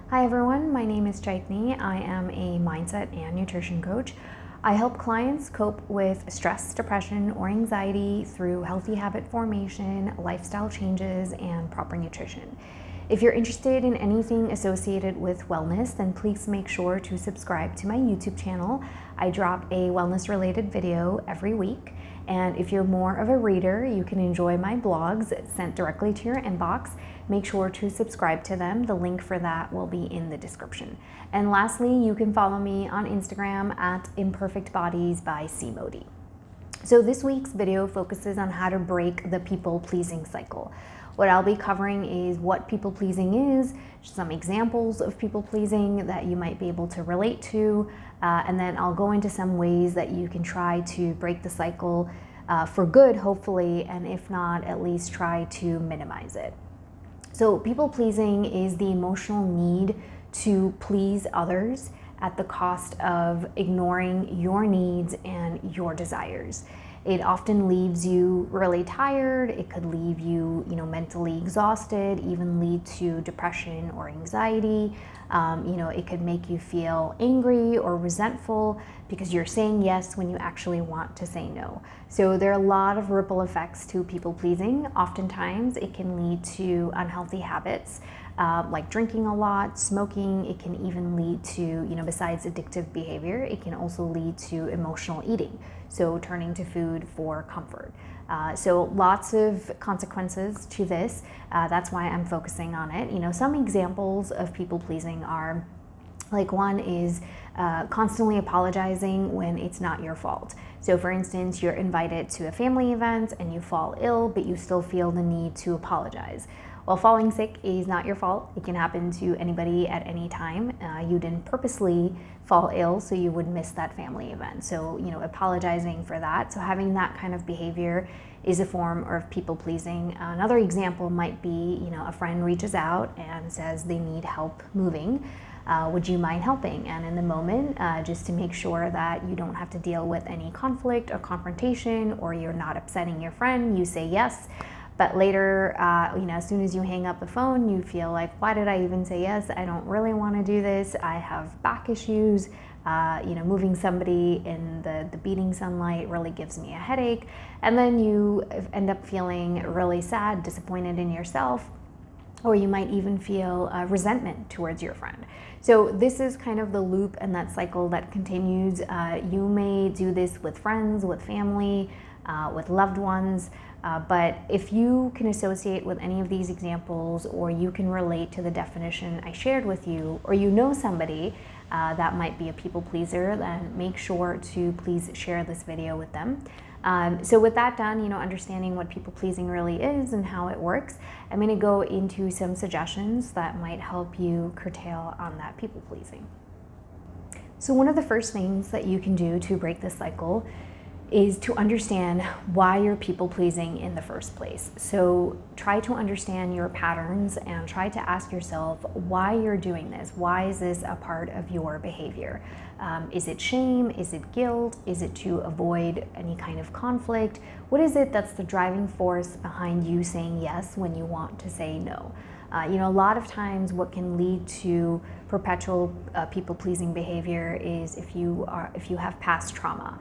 Hi everyone, my name is Chaitni. I am a mindset and nutrition coach. I help clients cope with stress, depression, or anxiety through healthy habit formation, lifestyle changes, and proper nutrition. If you're interested in anything associated with wellness, then please make sure to subscribe to my YouTube channel. I drop a wellness related video every week. And if you're more of a reader, you can enjoy my blogs sent directly to your inbox. Make sure to subscribe to them. The link for that will be in the description. And lastly, you can follow me on Instagram at Imperfect Bodies by C Modi. So this week's video focuses on how to break the people-pleasing cycle. What I'll be covering is what people-pleasing is, some examples of people-pleasing that you might be able to relate to, and then I'll go into some ways that you can try to break the cycle for good, hopefully, and if not, at least try to minimize it. So people-pleasing is the emotional need to please others at the cost of ignoring your needs and your desires. It often leaves you really tired. It could leave you, mentally exhausted, even lead to depression or anxiety. It could make you feel angry or resentful because you're saying yes when you actually want to say no. So there are a lot of ripple effects to people pleasing. Oftentimes it can lead to unhealthy habits like drinking a lot, smoking. It can even lead to, besides addictive behavior, it can also lead to emotional eating. So turning to food for comfort. So lots of consequences to this. That's why I'm focusing on it. Some examples of people pleasing are, like, one is constantly apologizing when it's not your fault. So for instance, you're invited to a family event and you fall ill, but you still feel the need to apologize. Well, falling sick is not your fault. It can happen to anybody at any time. You didn't purposely fall ill, so you would miss that family event. So, apologizing for that. So having that kind of behavior is a form of people pleasing. Another example might be, a friend reaches out and says they need help moving. Would you mind helping? And in the moment, just to make sure that you don't have to deal with any conflict or confrontation, or you're not upsetting your friend, you say yes. But later, as soon as you hang up the phone, you feel like, why did I even say yes? I don't really want to do this. I have back issues. Moving somebody in the beating sunlight really gives me a headache. And then you end up feeling really sad, disappointed in yourself, or you might even feel resentment towards your friend. So this is kind of the loop and that cycle that continues. You may do this with friends, with family, with loved ones. But if you can associate with any of these examples, or you can relate to the definition I shared with you, or somebody that might be a people pleaser, then make sure to please share this video with them. So with that done, understanding what people pleasing really is and how it works, I'm going to go into some suggestions that might help you curtail on that people pleasing. So one of the first things that you can do to break this cycle is to understand why you're people pleasing in the first place. So try to understand your patterns and try to ask yourself why you're doing this. Why is this a part of your behavior? Is it shame? Is it guilt? Is it to avoid any kind of conflict? What is it that's the driving force behind you saying yes when you want to say no? A lot of times what can lead to perpetual people-pleasing behavior is if you have past trauma.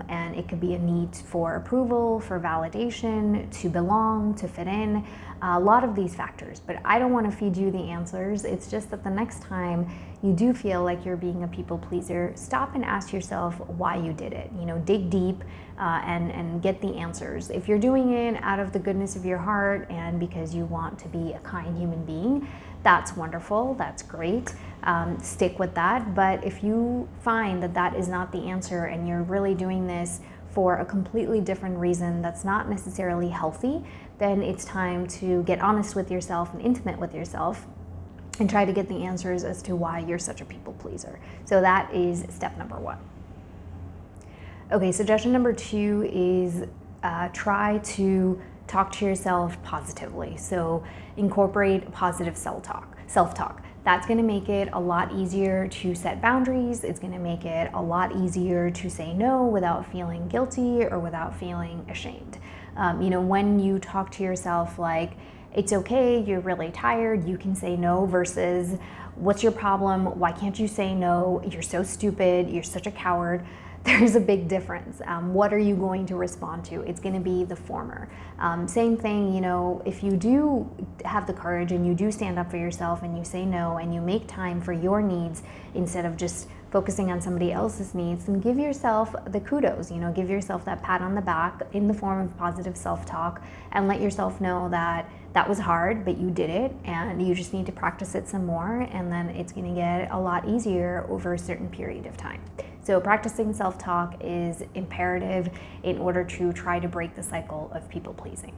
And it could be a need for approval, for validation, to belong, to fit in, a lot of these factors. But I don't want to feed you the answers. It's just that the next time you do feel like you're being a people pleaser, stop and ask yourself why you did it. Dig deep and get the answers. If you're doing it out of the goodness of your heart and because you want to be a kind human being, that's wonderful, that's great. Stick with that. But if you find that that is not the answer and you're really doing this for a completely different reason that's not necessarily healthy, then it's time to get honest with yourself and intimate with yourself and try to get the answers as to why you're such a people pleaser. So that is step number one. Okay, suggestion number two is try to talk to yourself positively. So incorporate positive self-talk. That's going to make it a lot easier to set boundaries. It's going to make it a lot easier to say no without feeling guilty or without feeling ashamed. When you talk to yourself like, It's okay, you're really tired, you can say no, versus what's your problem? Why can't you say no? You're so stupid, you're such a coward. There's a big difference. What are you going to respond to? It's going to be the former. Same thing, if you do have the courage and you do stand up for yourself and you say no and you make time for your needs instead of just focusing on somebody else's needs, then give yourself the kudos, give yourself that pat on the back in the form of positive self-talk, and let yourself know that that was hard, but you did it, and you just need to practice it some more, and then it's going to get a lot easier over a certain period of time. So practicing self-talk is imperative in order to try to break the cycle of people pleasing.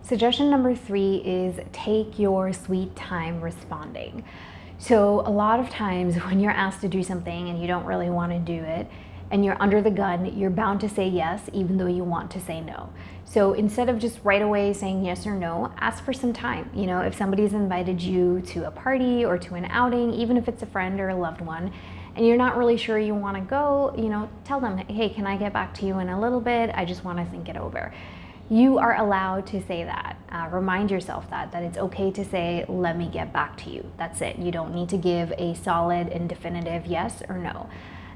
Suggestion number 3 is take your sweet time responding. So a lot of times when you're asked to do something and you don't really want to do it, and you're under the gun, you're bound to say yes even though you want to say no. So instead of just right away saying yes or no, ask for some time. If somebody's invited you to a party or to an outing, even if it's a friend or a loved one, and you're not really sure you want to go, tell them, hey, can I get back to you in a little bit? I just want to think it over. You are allowed to say that. Remind yourself that it's okay to say, let me get back to you. That's it. You don't need to give a solid and definitive yes or no.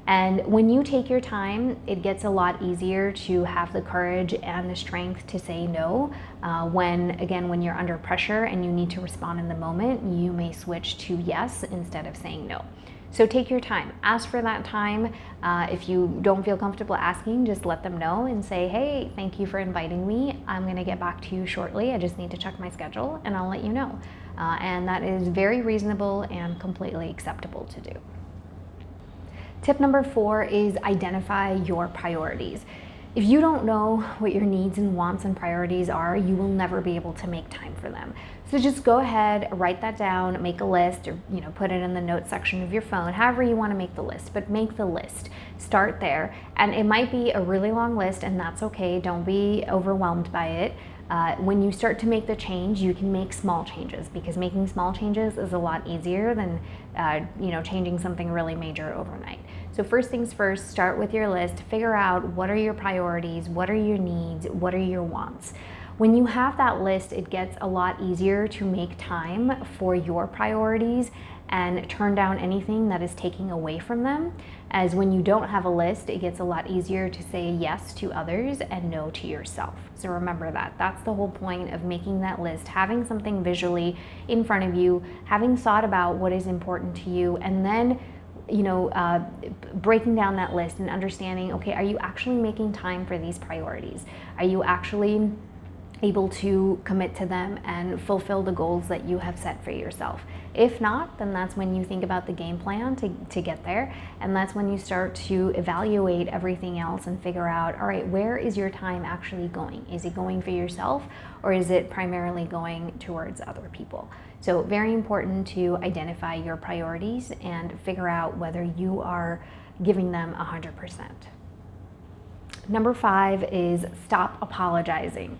And when you take your time, it gets a lot easier to have the courage and the strength to say no. When you're under pressure and you need to respond in the moment, you may switch to yes instead of saying no. So take your time, ask for that time. If you don't feel comfortable asking, just let them know and say, hey, thank you for inviting me. I'm gonna get back to you shortly. I just need to check my schedule and I'll let you know. And that is very reasonable and completely acceptable to do. Tip number 4 is identify your priorities. If you don't know what your needs and wants and priorities are, you will never be able to make time for them. So just go ahead, write that down, make a list, or put it in the notes section of your phone, however you want to make the list, but make the list. Start there. And it might be a really long list, and that's okay. Don't be overwhelmed by it. When you start to make the change, you can make small changes, because making small changes is a lot easier than changing something really major overnight. So first things first, start with your list, figure out what are your priorities, what are your needs, what are your wants. When you have that list, it gets a lot easier to make time for your priorities and turn down anything that is taking away from them. As when you don't have a list, it gets a lot easier to say yes to others and no to yourself. So remember that. That's the whole point of making that list, having something visually in front of you, having thought about what is important to you, and then breaking down that list and understanding, okay, are you actually making time for these priorities? Are you actually able to commit to them and fulfill the goals that you have set for yourself? If not, then that's when you think about the game plan to get there, and that's when you start to evaluate everything else and figure out, all right, where is your time actually going? Is it going for yourself, or is it primarily going towards other people? So very important to identify your priorities and figure out whether you are giving them 100%. Number 5 is stop apologizing.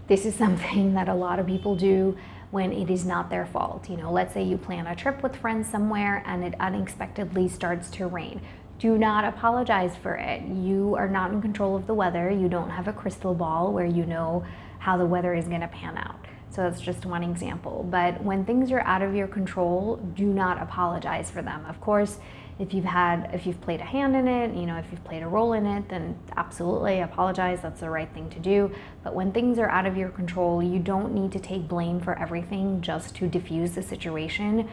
This is something that a lot of people do when it is not their fault. Let's say you plan a trip with friends somewhere and it unexpectedly starts to rain. Do not apologize for it. You are not in control of the weather. You don't have a crystal ball where you know how the weather is going to pan out. So that's just one example. But when things are out of your control, do not apologize for them. Of course, if you've played a hand in it, if you've played a role in it, then absolutely apologize. That's the right thing to do. But when things are out of your control, you don't need to take blame for everything just to diffuse the situation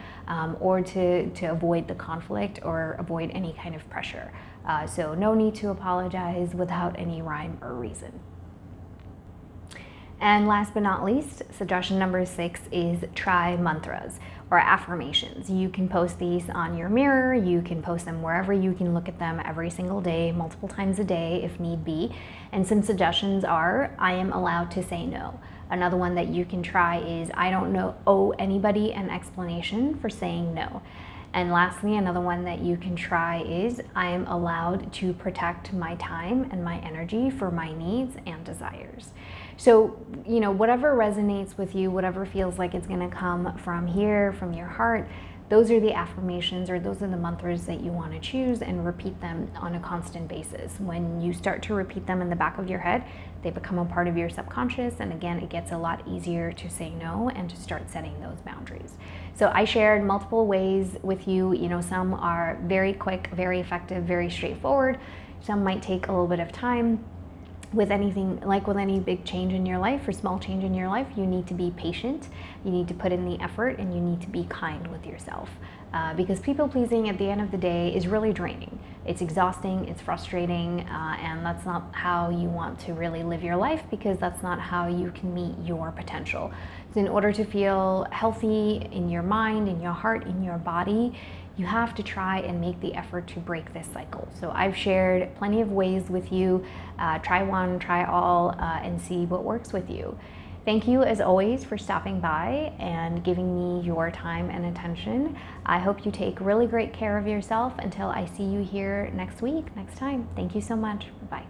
or to avoid the conflict or avoid any kind of pressure. So no need to apologize without any rhyme or reason. And last but not least, suggestion number 6 is try mantras or affirmations. You can post these on your mirror, you can post them wherever you can look at them every single day, multiple times a day if need be. And some suggestions are, I am allowed to say no. Another one that you can try is, I don't owe anybody an explanation for saying no. And lastly, another one that you can try is, I am allowed to protect my time and my energy for my needs and desires. So, whatever resonates with you, whatever feels like it's gonna come from here, from your heart, those are the affirmations, or those are the mantras that you want to choose and repeat them on a constant basis. When you start to repeat them in the back of your head, they become a part of your subconscious, and again, it gets a lot easier to say no and to start setting those boundaries. So I shared multiple ways with you. Some are very quick, very effective, very straightforward. Some might take a little bit of time. With anything, like with any big change in your life or small change in your life, you need to be patient, you need to put in the effort, and you need to be kind with yourself. Because people pleasing at the end of the day is really draining. It's exhausting, it's frustrating, and that's not how you want to really live your life, because that's not how you can meet your potential. So in order to feel healthy in your mind, in your heart, in your body, you have to try and make the effort to break this cycle. So I've shared plenty of ways with you. Try one, try all, and see what works with you. Thank you, as always, for stopping by and giving me your time and attention. I hope you take really great care of yourself until I see you here next week, next time. Thank you so much. Bye.